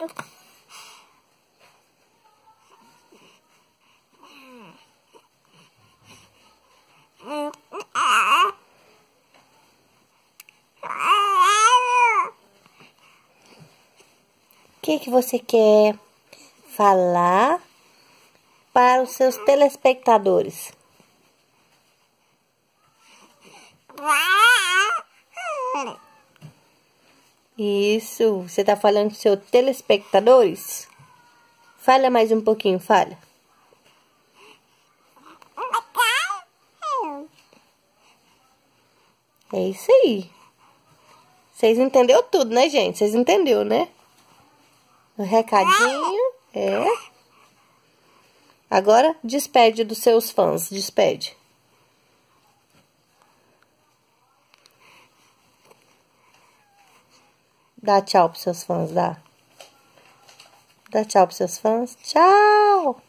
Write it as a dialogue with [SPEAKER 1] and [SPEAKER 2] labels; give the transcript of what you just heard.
[SPEAKER 1] O que você quer falar para os seus telespectadores? Isso, você está falando com seus telespectadores? Fala mais um pouquinho, fala. É isso aí. Vocês entenderam tudo, né, gente? Vocês entenderam, né? O recadinho é... Agora, despede dos seus fãs. Despede. Dá tchau pros seus fãs, dá. Dá tchau pros seus fãs. Tchau!